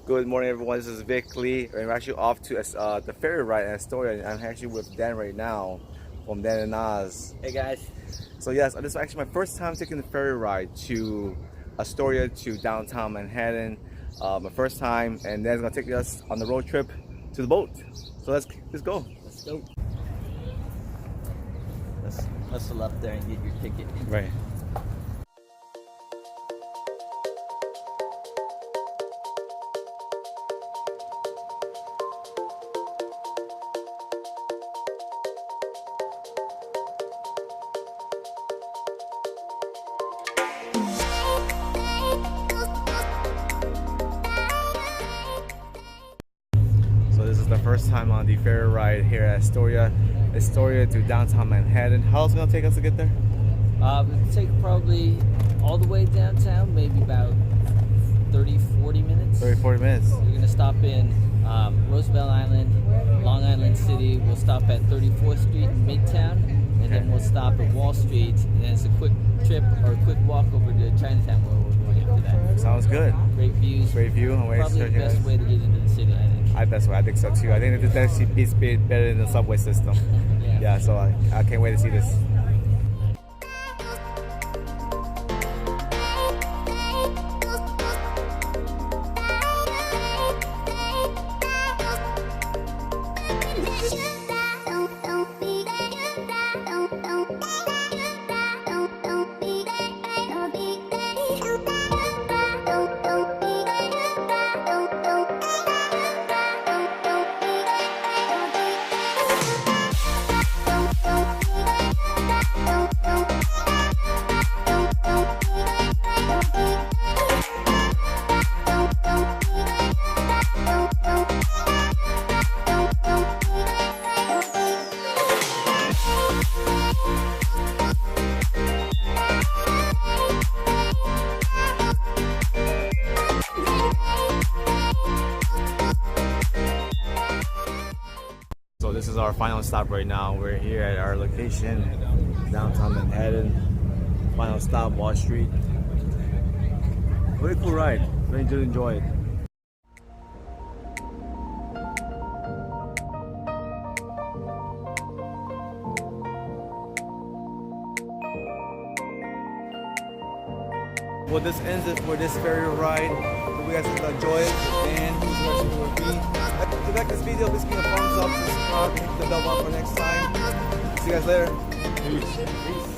Good morning, everyone. This is Vic Lee. I'm actually off to the ferry ride in Astoria. I'm actually with Dan right now from Dan and Oz. Hey guys. So yes, this is actually my first time taking the ferry ride to Astoria to downtown Manhattan. My first time, and Dan's gonna take us on the road trip to the boat. So let's go. Let's go. Let's hustle up there and get your ticket. Right. This is the first time on the ferry ride here at Astoria to downtown Manhattan. How long is it going to take us to get there? It'll take probably all the way downtown, maybe about 30-40 minutes. 30-40 minutes. We're going to stop in Roosevelt Island, Long Island City. We'll stop at 34th Street in Midtown, and then we'll stop at Wall Street, and then it's a quick trip or a quick walk over to Chinatown where we're going after that. Sounds good. Great views. Great view. Probably the best way to get into the city, I think. I think so too. I think this actually beats better than the subway system. Yeah, so I can't wait to see this. So this is our final stop right now. We're here at our location, downtown Manhattan. Final stop, Wall Street. Very cool ride. Really did enjoy it. Well, this ends it for this ferry ride. Hope you guys enjoy it. And who's watching with me. If you like this video, please give me a thumbs up, subscribe, hit the bell button for next time. See you guys later. Peace.